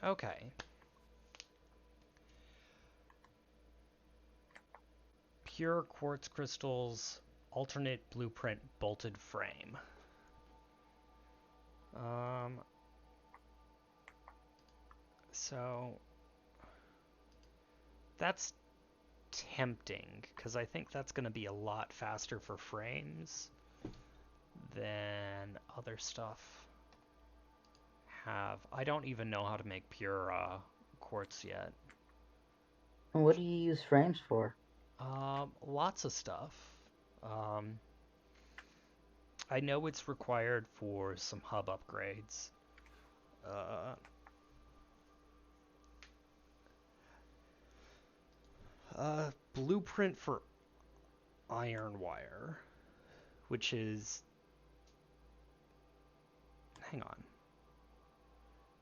Okay. Pure quartz crystals, alternate blueprint bolted frame. So that's tempting, because I think that's going to be a lot faster for frames than other stuff have. I don't even know how to make pure quartz yet. And what do you use frames for? Lots of stuff. I know it's required for some hub upgrades. Blueprint for iron wire, which is... Hang on.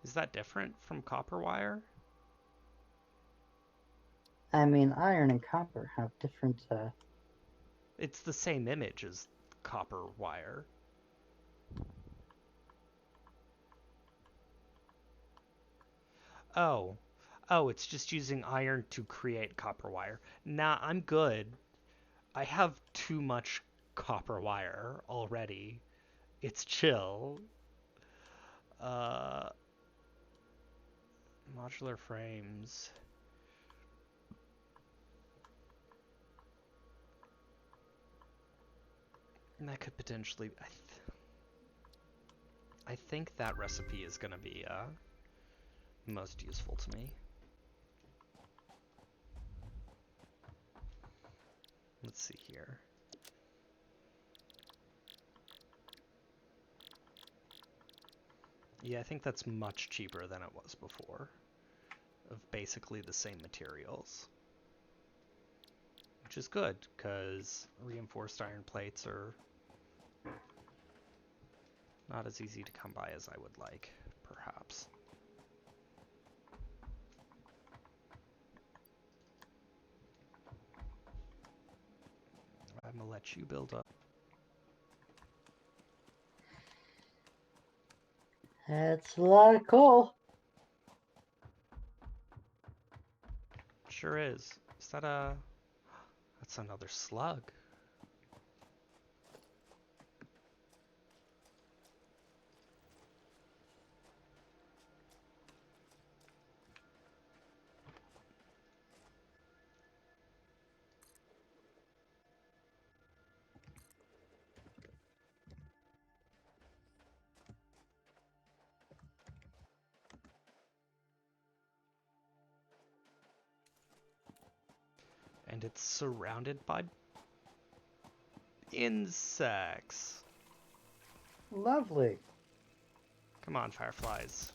Is that different from copper wire? I mean, iron and copper have different. It's the same image as copper wire. Oh. Oh, it's just using iron to create copper wire. Nah, I'm good. I have too much copper wire already. It's chill. Uh, modular frames. And that could potentially... I think that recipe is going to be most useful to me. Let's see here. Yeah, I think that's much cheaper than it was before. Of basically the same materials. Which is good, because reinforced iron plates are not as easy to come by as I would like, perhaps. I'm gonna let you build up. That's a lot of coal. Sure is. Is that a... That's another slug. And it's surrounded by insects. Lovely. Come on, fireflies.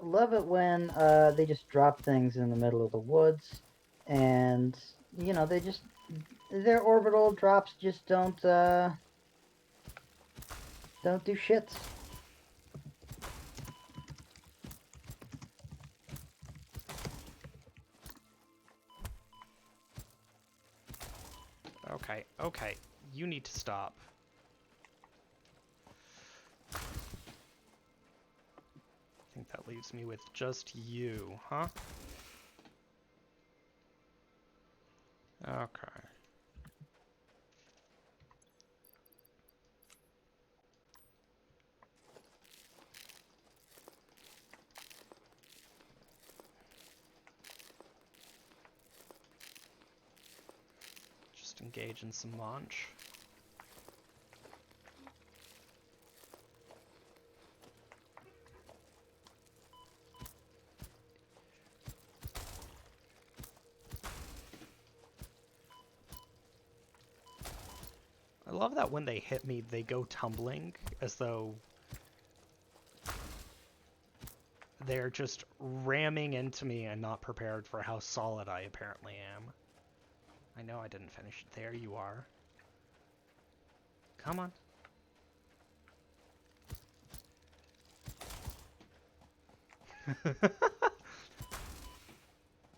Love it when they just drop things in the middle of the woods, and they just their orbital drops just don't do shits. Okay, okay. You need to stop. I think that leaves me with just you, huh? Okay. Just engage in some launch. I love that when they hit me, they go tumbling, as though they're just ramming into me and not prepared for how solid I apparently am. I know I didn't finish it. There you are. Come on.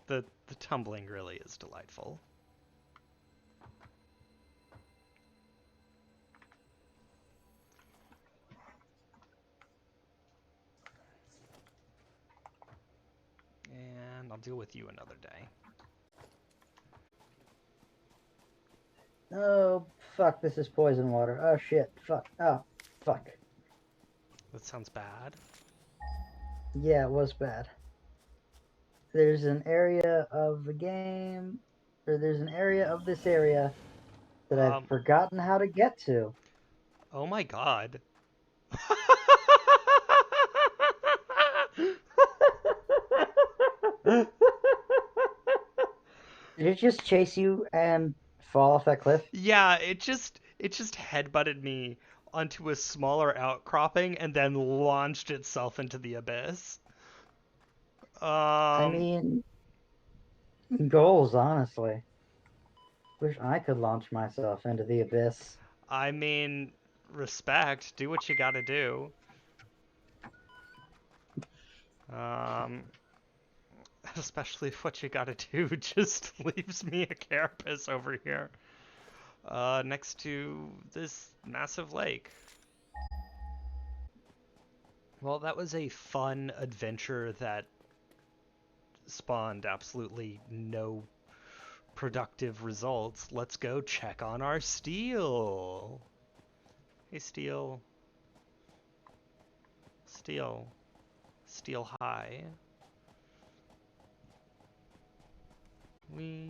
the tumbling really is delightful. deal with you another day. Oh, fuck, this is poison water. Oh, shit. Fuck. Oh, fuck. That sounds bad. Yeah, it was bad. There's an area of the game, or there's an area of this area that I've Um, forgotten how to get to. oh my god. Did it just chase you and fall off that cliff? Yeah, it just headbutted me onto a smaller outcropping and then launched itself into the abyss. I Um, mean, goals, honestly. Wish I could launch myself into the abyss. I mean, respect, do what you gotta do. Um, especially if what you gotta do just leaves me a carapace over here, next to this massive lake. Well, that was a fun adventure that spawned absolutely no productive results. Let's go check on our steel. Hey, steel. Steel. Steel high. We.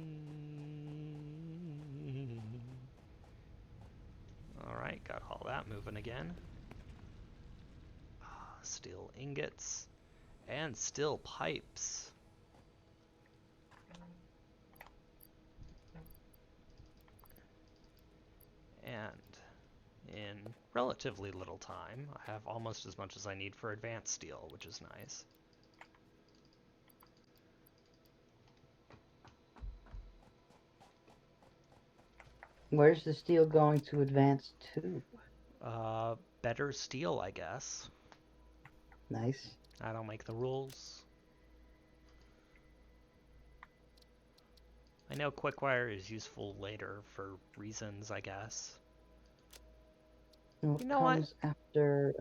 Alright, got all that moving again. Steel ingots. And steel pipes. And in relatively little time, I have almost as much as I need for advanced steel, which is nice. Where's the steel going to advance to? Better steel, I guess. Nice. I don't make the rules. I know quickwire is useful later for reasons, I guess. What You know what? comes after,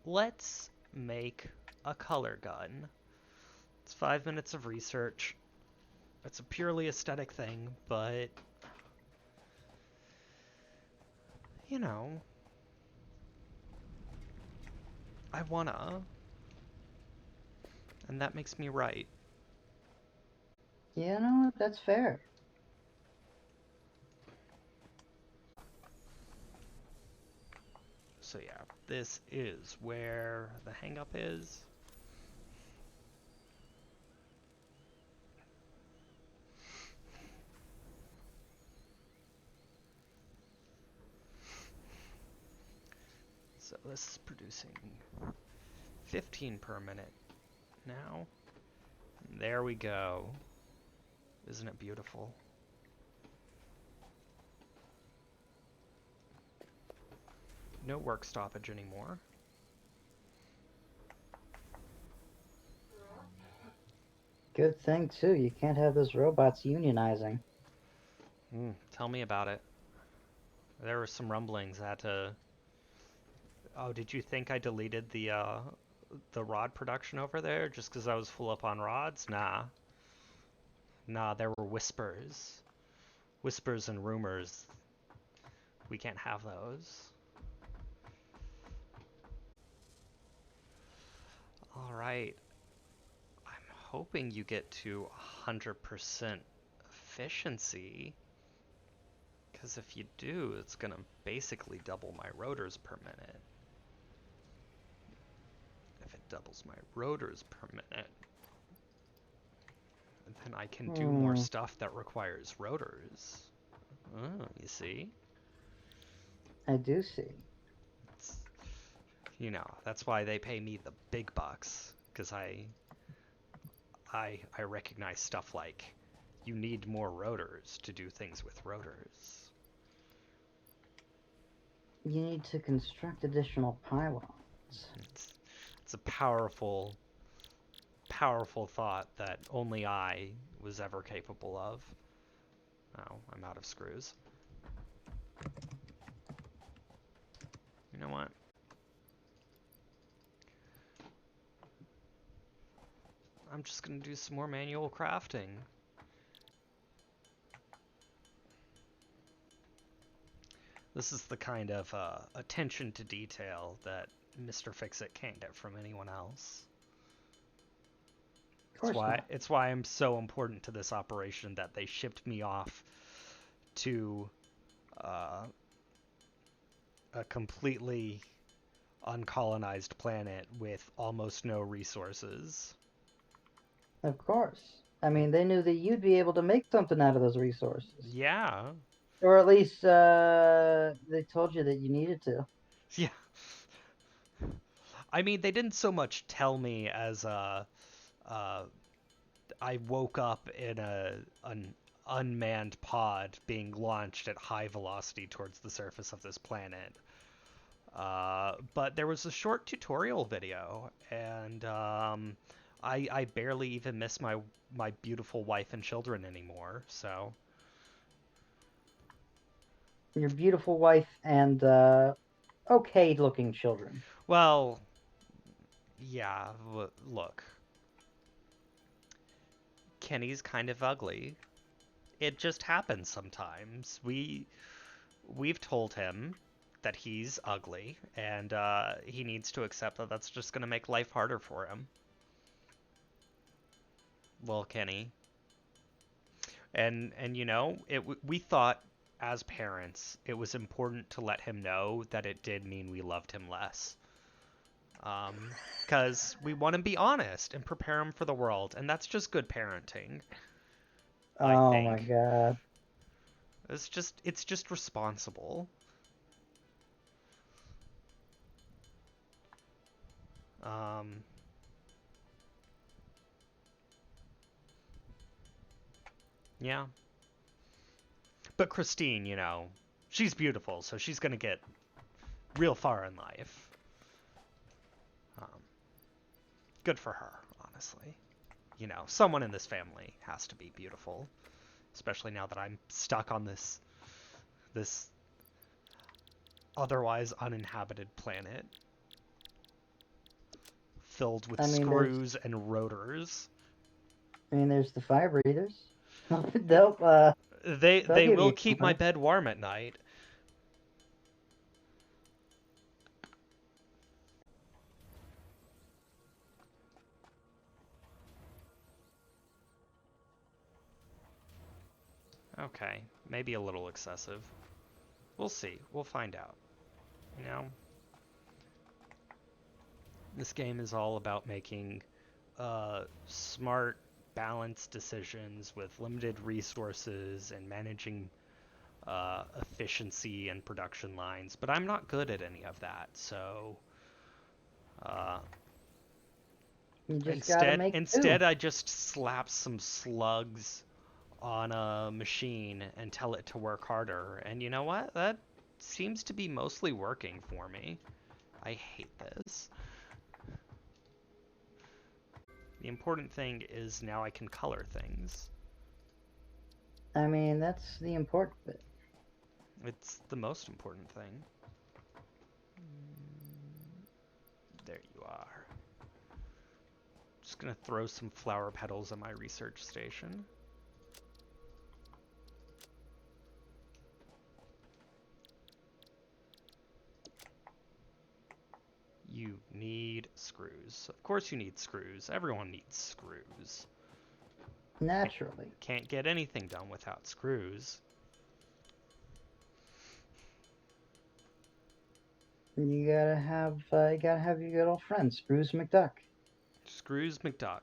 Let's make a color gun. It's 5 minutes of research. It's a purely aesthetic thing, but you know, I wanna, and that makes me right. you know what? That's fair. So yeah, this is where the hang-up is. So this is producing 15 per minute now. There we go. Isn't it beautiful? No work stoppage anymore. Good thing, too. You can't have those robots unionizing. Tell me about it. There were some rumblings that oh, did you think I deleted the rod production over there just because I was full up on rods? Nah. Nah, there were whispers. Whispers and rumors. We can't have those. Alright. I'm hoping you get to 100% efficiency. Because if you do, it's going to basically double my rotors per minute. If it doubles my rotors per minute, then I can do more Hmm. stuff that requires rotors. Oh, you see? I do see. It's, that's why they pay me the big bucks, because I recognize stuff like you need more rotors to do things with rotors. You need to construct additional pylons. It's a powerful, powerful thought that only I was ever capable of. Oh, I'm out of screws. You know what? I'm just gonna do some more manual crafting. This is the kind of attention to detail that Mr. Fix-It can't get from anyone else. Of course not. It's why I'm so important to this operation that they shipped me off to uh, a completely uncolonized planet with almost no resources. Of course. I mean, they knew that you'd be able to make something out of those resources. Yeah. Or at least they told you that you needed to. Yeah. I mean, they didn't so much tell me as uh, I woke up in an unmanned pod being launched at high velocity towards the surface of this planet. But there was a short tutorial video, and I barely even miss my beautiful wife and children anymore. So, Your beautiful wife and okay-looking children. well, yeah. Look, Kenny's kind of ugly. It just happens sometimes. We've told him that he's ugly, and he needs to accept that that's just gonna make life harder for him. Well, Kenny, and you know, we thought as parents it was important to let him know that it did mean we loved him less. Because we want to be honest and prepare him for the world, and that's just good parenting, I Oh my think. god. It's just responsible. Um, yeah. But Christine, you know, she's beautiful, so she's gonna get real far in life. Um, Good for her, honestly. You know, someone in this family has to be beautiful, especially now that I'm stuck on this otherwise uninhabited planet filled with I mean, there's screws and rotors. there's the fire breathers. they'll they'll They give will you keep my company. bed warm at night. Okay, maybe a little excessive. We'll see. We'll find out. You know, this game is all about making smart, balanced decisions with limited resources and managing efficiency and production lines. But I'm not good at any of that, so uh, You just gotta make do. instead I just slap some slugs on a machine and tell it to work harder. And you know what? That seems to be mostly working for me. I hate this. The important thing is now I can color things. I mean, that's the important bit. It's the most important thing. There you are. Just gonna throw some flower petals at my research station. You need screws. Of course you need screws. Everyone needs screws. Can't, Naturally. can't get anything done without screws. You gotta have your good old friend, Scrooge McDuck. Screws McDuck.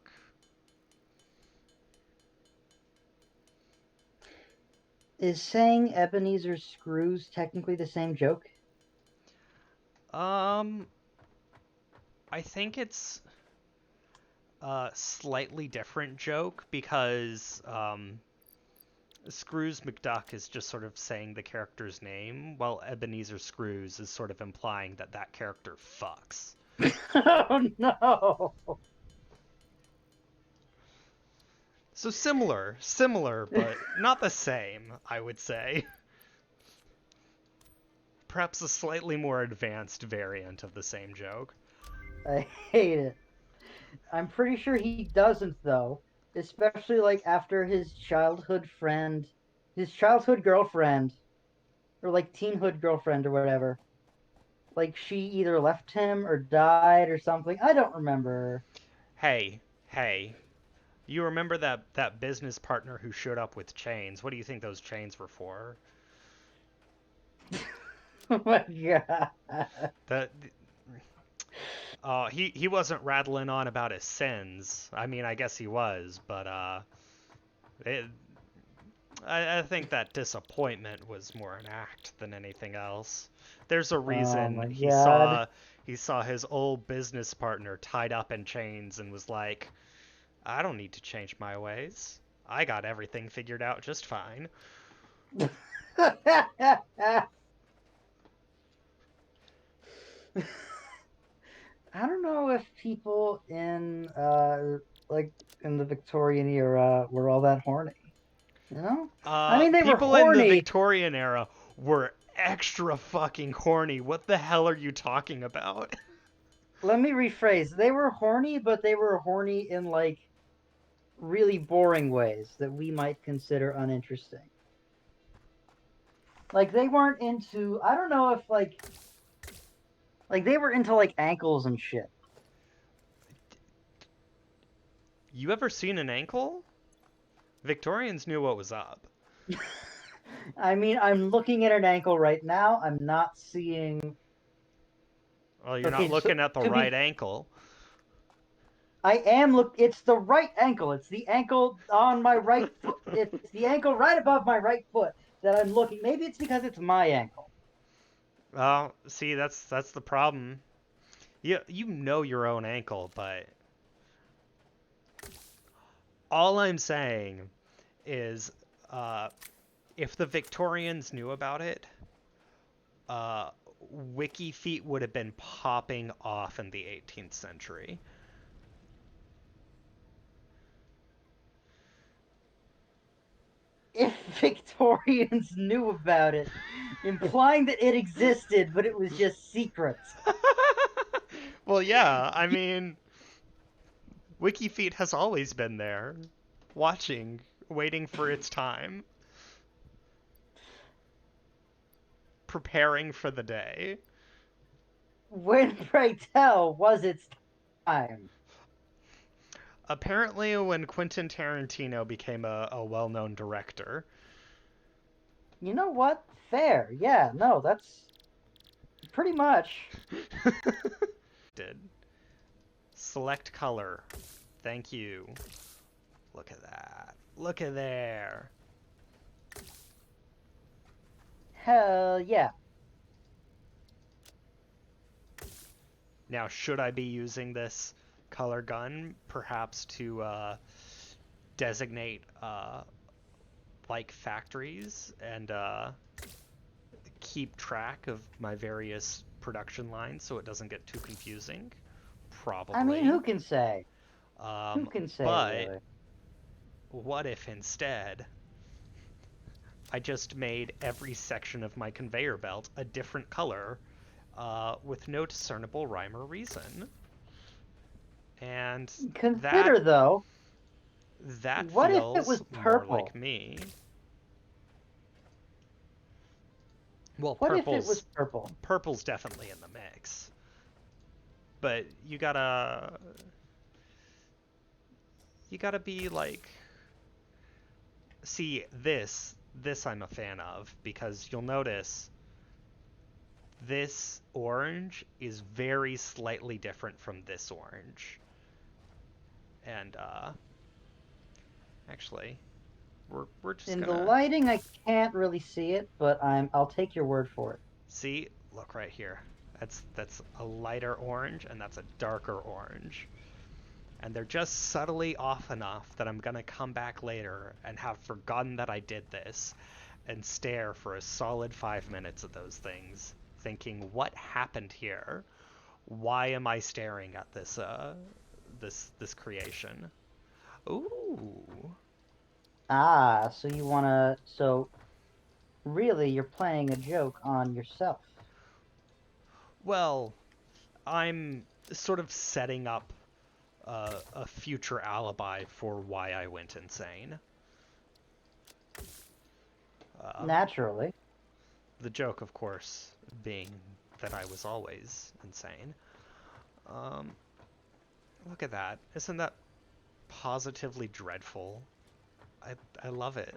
Is saying Ebenezer Screws technically the same joke? Um, I think it's a slightly different joke because Screws McDuck is just sort of saying the character's name, while Ebenezer Screws is sort of implying that that character fucks. Oh no! So similar, but not the same, I would say. Perhaps a slightly more advanced variant of the same joke. I hate it. I'm pretty sure he doesn't though, especially like after his childhood girlfriend, or like teenhood girlfriend or whatever. Like she either left him or died or something. I don't remember. Hey, hey, you remember that business partner who showed up with chains? What do you think those chains were for? Oh my god. That he wasn't rattling on about his sins. I mean, I guess he was, but it, I think that disappointment was more an act than anything else. There's a Oh reason my god. he saw his old business partner tied up in chains and was like, I don't need to change my ways. I got everything figured out just fine. I don't know if people in like in the Victorian era were all that horny. You know? I mean they were People in the horny. Victorian era were extra fucking horny. What the hell are you talking about? Let me rephrase. They were horny, but they were horny in like really boring ways that we might consider uninteresting. Like they weren't into I don't know if like they were into like ankles and shit. You ever seen an ankle? Victorians knew what was up. I mean, I'm looking at an ankle right now. I'm not seeing. Well, you're not Okay, so looking at the to right be, ankle. I am look. It's the right ankle. It's the ankle on my right foot. It's the ankle right above my right foot that I'm looking. Maybe it's because it's my ankle. Well, see, that's the problem. You know your own ankle, but all I'm saying is, uh, if the Victorians knew about it, uh, wiki feet would have been popping off in the 18th century. If Victorians knew about it, implying that it existed, but it was just secret. Well, yeah, I mean, wiki feet has always been there, watching, waiting for its time, preparing for the day. When, pray tell, was its time? Apparently, when Quentin Tarantino became a well known director, You know what? Fair. Yeah, no, that's pretty much. did. Select color. Thank you. Look at that. Look at there. Hell yeah. Now, should I be using this color gun perhaps to designate like factories and keep track of my various production lines so it doesn't get too confusing? I mean, who Probably. can say? Who Um, can say, but really? what if instead I just made every section of my conveyor belt a different color with no discernible rhyme or reason? And that Consider, though, that what if it feels was more like purple? me. Well, What if it was purple? purple's definitely in the mix, but you gotta be like, see this I'm a fan of because you'll notice this orange is very slightly different from this orange, and actually we're just In the gonna lighting, I can't really see it, but I'll take your word for it. see, look right here. That's a lighter orange and that's a darker orange. And they're just subtly off enough that I'm gonna come back later and have forgotten that I did this and stare for a solid 5 minutes at those things, thinking, what happened here? Why am I staring at this creation? Ooh. Ah, so you wanna. So, really, you're playing a joke on yourself. Well, I'm sort of setting up a future alibi for why I went insane. Uh, Naturally. the joke, of course, being that I was always insane. Um, look at that. Isn't that positively dreadful? I I love it.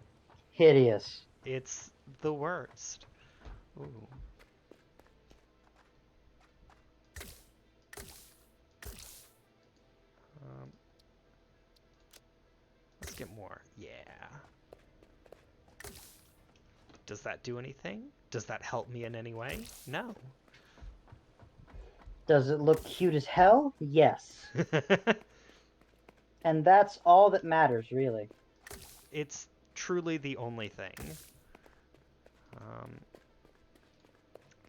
Hideous. It's the worst. Ooh. Um, let's get more. Yeah. Does that do anything? Does that help me in any way? No. Does it look cute as hell? Yes. And that's all that matters, really. It's truly the only thing. Um,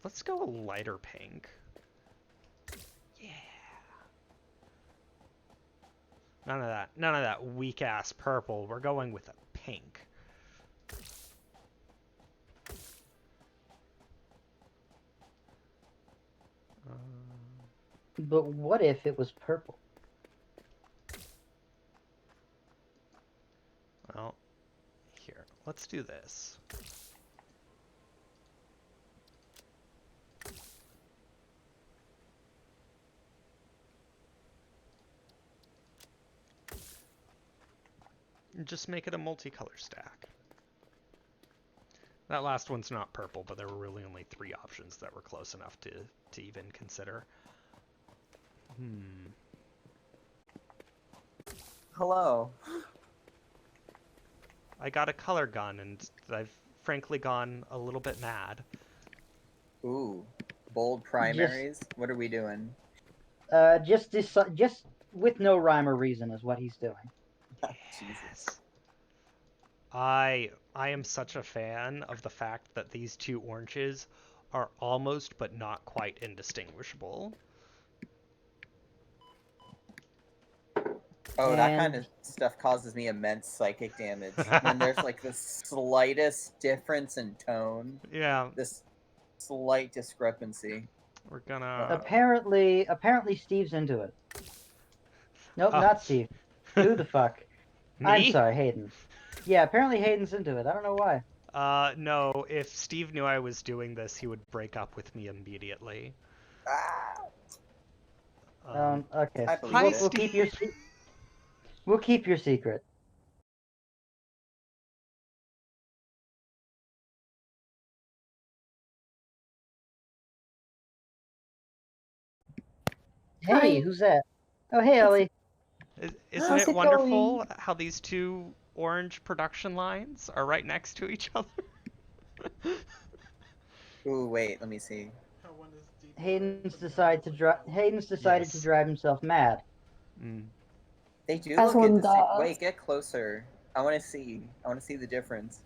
let's go a lighter pink. Yeah. None of that weak ass purple. We're going with a pink. But what if it was purple? Well, here. Let's do this. Just make it a multicolor stack. That last one's not purple, but there were really only 3 options that were close enough to even consider. Hello. I got a color gun, and I've frankly gone a little bit mad. Ooh. Bold primaries? What are we doing? Just with no rhyme or reason is what he's doing. Jesus. I am such a fan of the fact that these 2 oranges are almost but not quite indistinguishable. Oh, that kind And of stuff causes me immense psychic damage. When there's like the slightest difference in tone, Yeah, this slight discrepancy. we're gonna... apparently Steve's into it. Nope, Uh, not Steve. Who the fuck? I'm me? sorry, Hayden. Yeah, apparently Hayden's into it. I don't know why. No, if Steve knew I was doing this, he would break up with me immediately. Ah, Okay. I So believe Hi, it. Steve! we'll keep your secret. Hey, Hi, who's that? Oh, hey, it's Ellie. Isn't how's it it going? wonderful how these 2 orange production lines are right next to each other? Ooh, wait, let me see. Hayden's decided to Yes. drive himself mad. Mm. They do As look one indistinct. does. Wait, get closer. I want to see. I want to see the difference.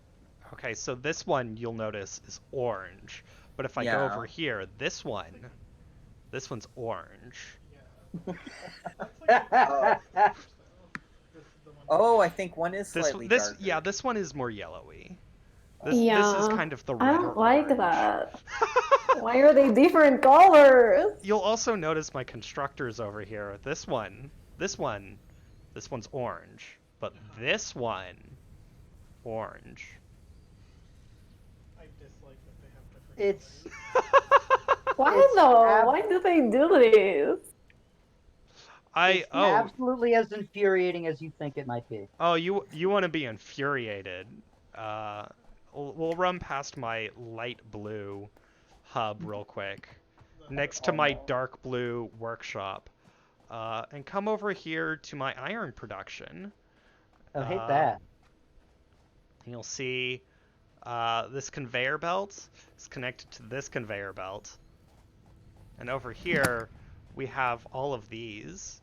Okay, so this one you'll notice is orange, but if I go Yeah. over here, this one's orange. Oh. Oh, I think one is This slightly this darker. yeah, this one is more yellowy. This is Yeah, kind of the I redder don't like orange. that. Why are they different colors? You'll also notice my constructors over here. This one's orange, but this one, orange. it's Why it's though? ab- Why do they do this? I it's absolutely as infuriating as you think it might be. you want to be infuriated? Uh, we'll run past my light blue hub real quick, next to Oh my no. dark blue workshop, and come over here to my iron production. Oh, hate Uh, that. you'll see this conveyor belt is connected to this conveyor belt, and over here we have all of these.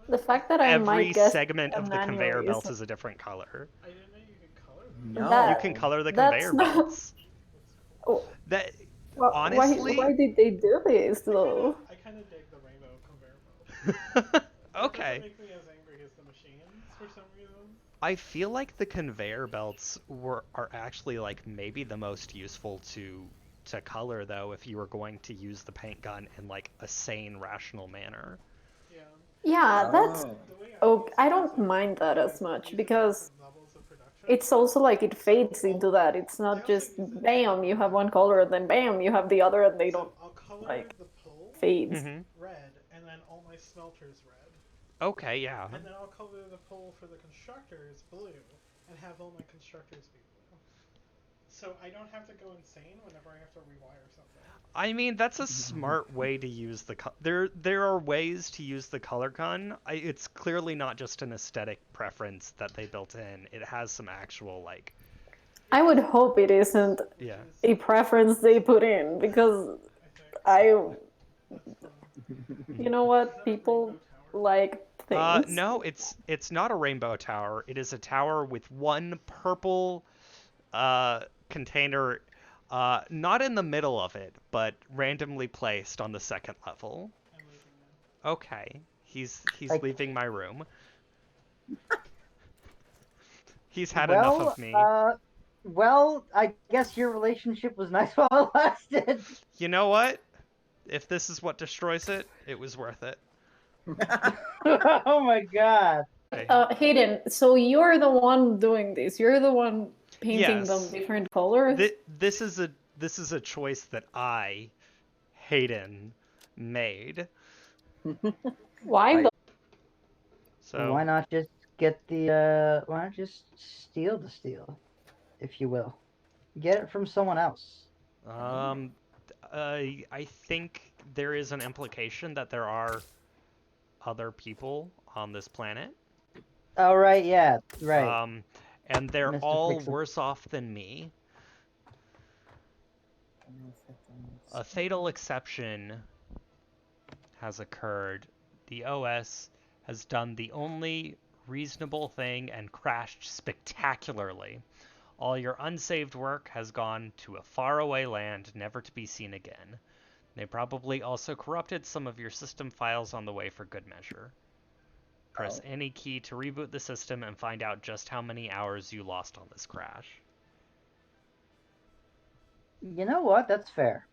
The fact that I Every might guess segment a of the manual conveyor is belt is a different color. You that can No. color the that's conveyor not. belts. Oh, That why honestly, did they do this though? okay. I feel like the conveyor belts are actually like maybe the most useful to color though if you were going to use the paint gun in like a sane, rational manner. Yeah, that's Oh. okay. I don't mind that as much because it's also like it fades into that. It's not just bam, you have one color, and then bam, you have the other, and they don't like fade. Mm-hmm. Okay, yeah. I mean, that's a smart way to use the there are ways to use the color gun. It's clearly not just an aesthetic preference that they built in. It has some actual like I would hope it isn't yeah. a preference they put in because I, you know what, people like things. No, it's not a rainbow tower. It is a tower with one purple container not in the middle of it, but randomly placed on the second level. Okay. He's Like, leaving my room. He's had enough well, of me. I guess your relationship was nice while it lasted. You know what? If this is what destroys it, it was worth it. Oh my god. Okay. Hayden, so you're the one doing this. You're the one painting them Yes. different colors. This is a choice that I, Hayden, made. Why? Why So, not just get why not just steal the steel, if you will? Get it from someone else. um, I think there is an implication that there are other people on this planet. Oh right, yeah, right. Um, and they're Mr. all Fix-It. worse off than me. A fatal exception has occurred. The OS has done the only reasonable thing and crashed spectacularly. All your unsaved work has gone to a faraway land never to be seen again. They probably also corrupted some of your system files on the way for good measure. Press any key to reboot the system and find out just how many hours you lost on this crash. You know what? That's fair.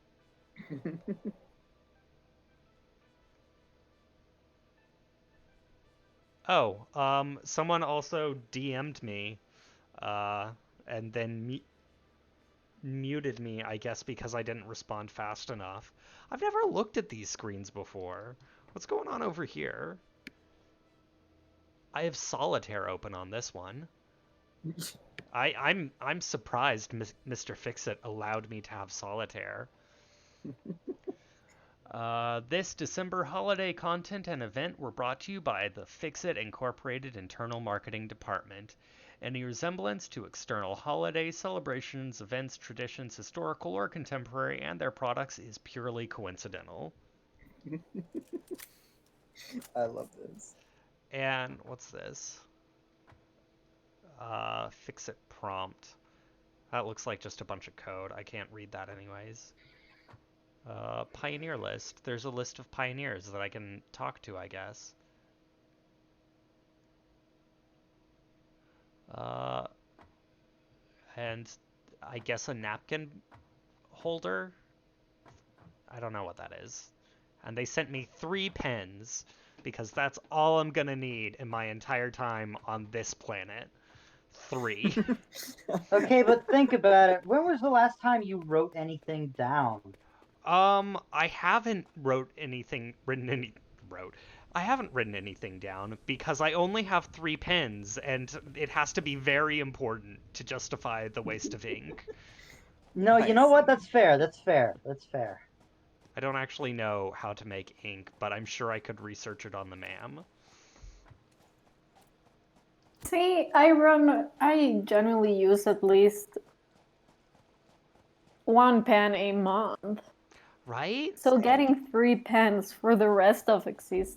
Oh, someone also DM'd me, uh, and then muted me, I guess because I didn't respond fast enough. I've never looked at these screens before. What's going on over here? I have solitaire open on this one. I'm surprised Mr. Fixit allowed me to have solitaire. This December holiday content and event were brought to you by the Fixit Incorporated Internal Marketing Department. Any resemblance to external holiday celebrations, events, traditions, historical or contemporary, and their products is purely coincidental. I love this. And what's this? Fixit prompt. That looks like just a bunch of code. I can't read that anyways. Pioneer list. There's a list of pioneers that I can talk to, I guess. Uh, and I guess a napkin holder. I don't know what that is. And they sent me 3 pens because that's all I'm gonna need in my entire time on this planet. 3. Okay, but think about it. When was the last time you wrote anything down? I haven't wrote. I haven't written anything down because I only have 3 pens and it has to be very important to justify the waste of ink. No, you I know what? see. That's fair. That's fair. That's fair. I don't actually know how to make ink, but I'm sure I could research it on the MAM. See, I generally use at least one pen a month. Right? So getting 3 pens for the rest of existence.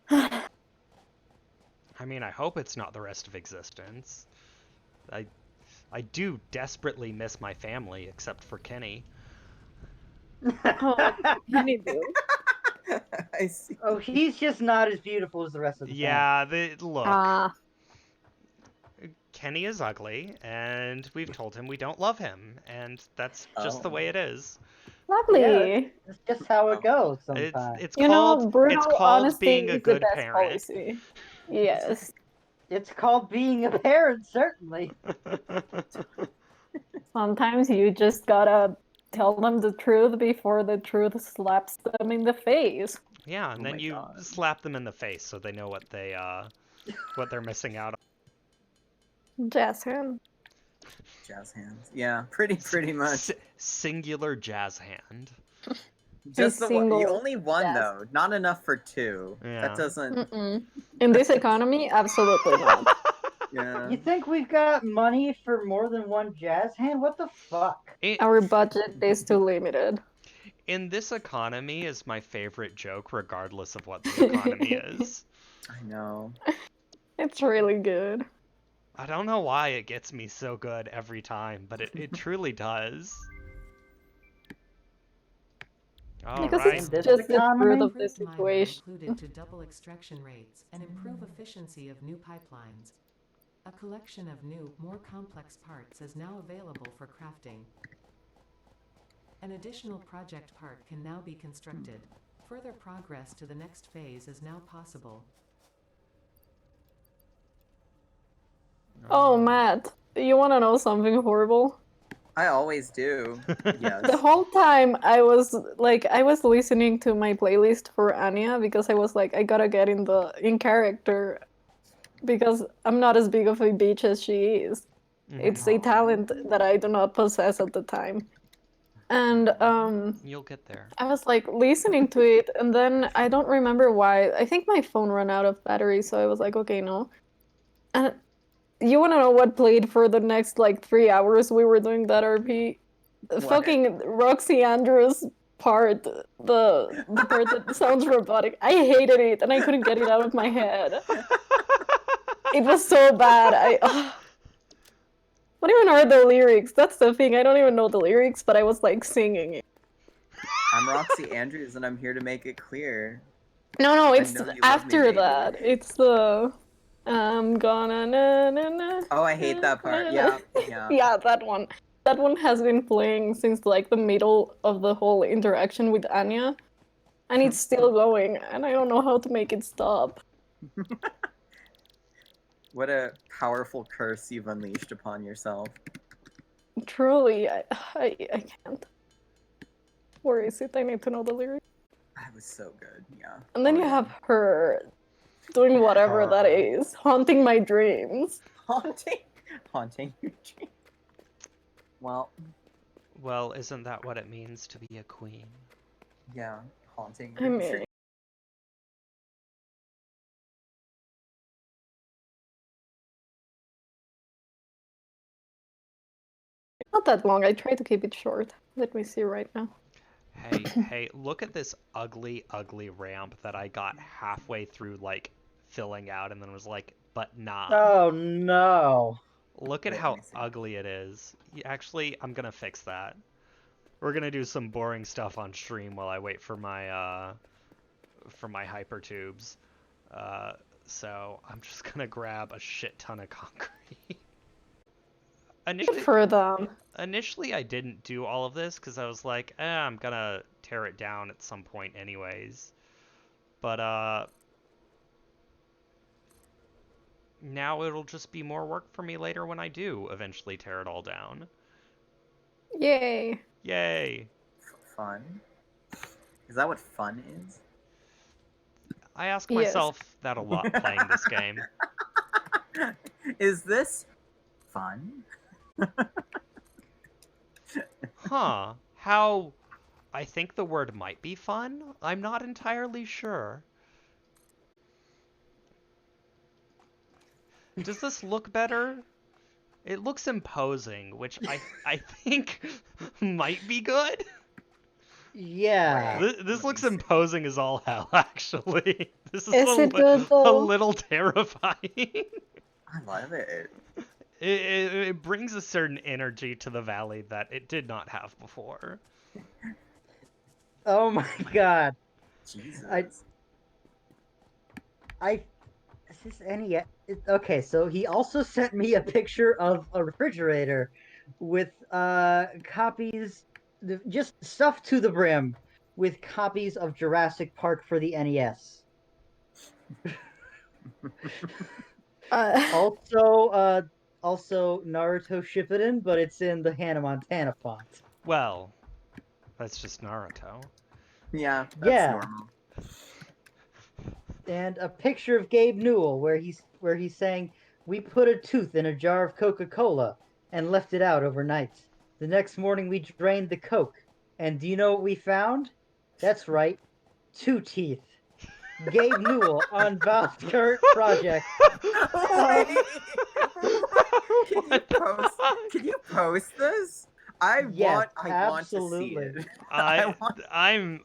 I mean, I hope it's not the rest of existence. I do desperately miss my family, except for Kenny. Oh, Penny do. I see. Oh, he's just not as beautiful as the rest of the family. Yeah, look. Ah, Kenny is ugly, and we've told him we don't love him, and that's just the Oh. way it is. Lovely. It's just how it goes It's sometimes. it's You know, called it's brutal called honesty being a is the good best parent. policy. Yes. It's called being a parent, certainly. Sometimes you just gotta tell them the truth before the truth slaps them in the face. Yeah, and Oh then my you God. slap them in the face so they know what they're missing out Jazz hand. Jazz hands. Yeah, pretty on. much. Singular jazz hand. Just the one. You single only one jazz. though. Not enough for two. Yeah. That doesn't. Mm-mm. In this economy, absolutely not. Yeah. You think we've got money for more than one jazz hand? What the fuck? Our budget is too limited. In this economy is my favorite joke, regardless of what the economy is. I know. It's really good. I don't know why it gets me so good every time, but it truly does. Because Alright. it's This just the truth economy? of the Improved mining situation. included to double extraction rates and improve efficiency of new pipelines. A collection of new, more complex parts is now available for crafting. An additional project part can now be constructed. Further progress to the next phase is now possible. Oh, Matt, you want to know something horrible? I always do. Yes. The whole time I was listening to my playlist for Anya because I was like, I gotta get in character because I'm not as big of a bitch as she is. It's a talent that I do not possess at the time. And You'll get there. I was like listening to it, and then I don't remember why. I think my phone ran out of battery, so I was like, okay, no. And you want to know what played for the next like 3 hours we were doing that RP? What? Fucking Roxy Andrews part, the part that sounds robotic. I hated it, and I couldn't get it out of my head. It was so bad. I don't even heard the lyrics. That's the thing. I don't even know the lyrics, but I was like singing it. I'm Roxy Andrews, and I'm here to make it clear. No, it's know you love me, after baby. that. It's the I'm gonna na na na. Oh, I hate that part. Yeah, yeah. Yeah, that one. That one has been playing since like the middle of the whole interaction with Anya, and it's still going, and I don't know how to make it stop. What a powerful curse you've unleashed upon yourself. Truly, I can't. Where is it? I need to know the lyrics. That was so good, yeah. And then Oh, you yeah. have her doing whatever that is, haunting my dreams. Haunting your dream. Well, Well, isn't that what it means to be a queen? yeah, haunting I your mean, dream. not that long. I try to keep it short. Let me see right now. Hey, look at this ugly, ugly ramp that I got halfway through, like, filling out and then was like, but nah. Oh no. Look at Wait, how let me see. ugly it is. Actually, I'm gonna fix that. We're gonna do some boring stuff on stream while I wait for my hyper tubes. So I'm just gonna grab a shit ton of concrete. Good for them. Initially, I didn't do all of this because I was like, I'm gonna tear it down at some point anyways. But now it'll just be more work for me later when I do eventually tear it all down. Yay. Yay! Fun? Is that what fun is? I ask Yes. myself that a lot playing this game. Is this fun? Huh. How... I think the word might be fun? I'm not entirely sure. Does this look better? It looks imposing, which I think might be good. Yeah. This looks imposing as all hell, actually. This is Is it good, a though? little terrifying. I love it. It brings a certain energy to the valley that it did not have before. Oh my god. Jesus. Is this any? Okay, so he also sent me a picture of a refrigerator with copies just stuffed to the brim with copies of Jurassic Park for the NES. Uh, Also Naruto Shippuden, but it's in the Hannah Montana font. Well, that's just Naruto. Yeah, that's Yeah. normal. And a picture of Gabe Newell where he's saying, "We put a tooth in a jar of Coca-Cola and left it out overnight. The next morning we drained the Coke, and do you know what we found? That's right, 2 teeth." Gabe Newell on Valve's current project. Wait, can you post this? Yes, I want to see absolutely. it. I want.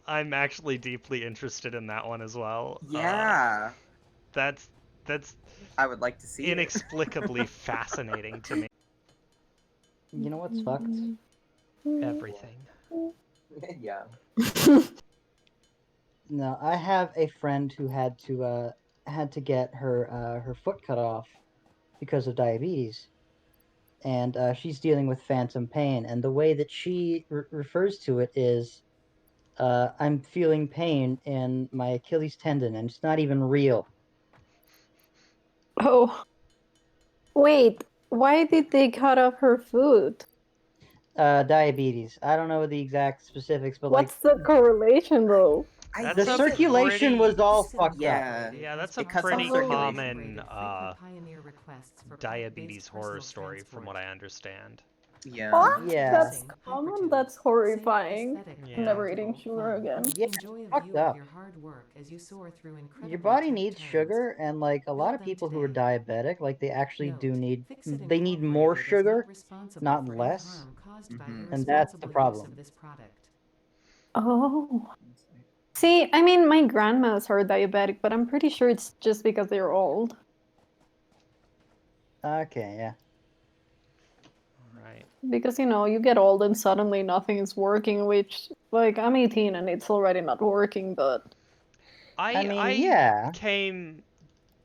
I'm actually deeply interested in that one as well. Yeah, That's I would like to see it. inexplicably fascinating to me. You know what's fucked? Everything. Yeah. No, I have a friend who had to get her foot cut off because of diabetes, and she's dealing with phantom pain. And the way that she refers to it is, "I'm feeling pain in my Achilles tendon, and it's not even real." Oh, wait. Why did they cut off her food? Diabetes. I don't know the exact specifics, but like What's the correlation, though? I That's the a think it- circulation was all Disintegrated fucked up. Yeah. Yeah, that's a Because of pretty circulation. common Frequent pioneer requests for diabetes plant-based horror personal story, from transport. what I understand. Yeah. What? Yeah. That's common? That's horrifying. Aesthetic, Yeah. Never eating sugar again. Yeah, Enjoy a fucked view up. of your hard work as you soar through incredibly Your body tight needs turns. sugar, and like a lot Build of them people who are today. diabetic, like they actually do Note, need Fixit they need more Incorporated is sugar, not responsible not for any less, harm caused by Mhm. and that's the irresponsible use problem. of this product. Oh. See, I mean, my grandmas are diabetic, but I'm pretty sure it's just because they're old. Okay, yeah. Right. Because, you know, you get old and suddenly nothing is working, which, like, I'm 18 and it's already not working, but... I mean, I yeah. came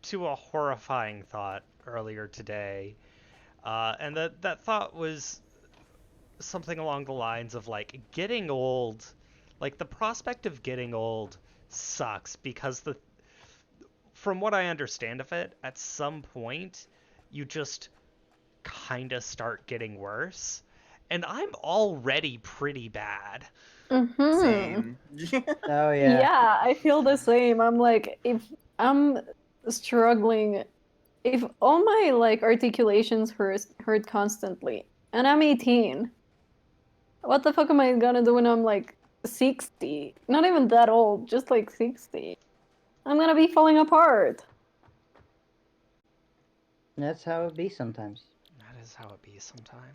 to a horrifying thought earlier today, and that thought was something along the lines of like getting old, like the prospect of getting old sucks because from what I understand of it, at some point you just kind of start getting worse, and I'm already pretty bad. Mm-hmm. Same. Oh yeah. Yeah, I feel the same. I'm like, if I'm struggling, if all my like articulations hurt constantly, and I'm 18, what the fuck am I gonna do when I'm like 60? Not even that old, just like 60. I'm gonna be falling apart. That's how it be sometimes. That is how it be sometimes.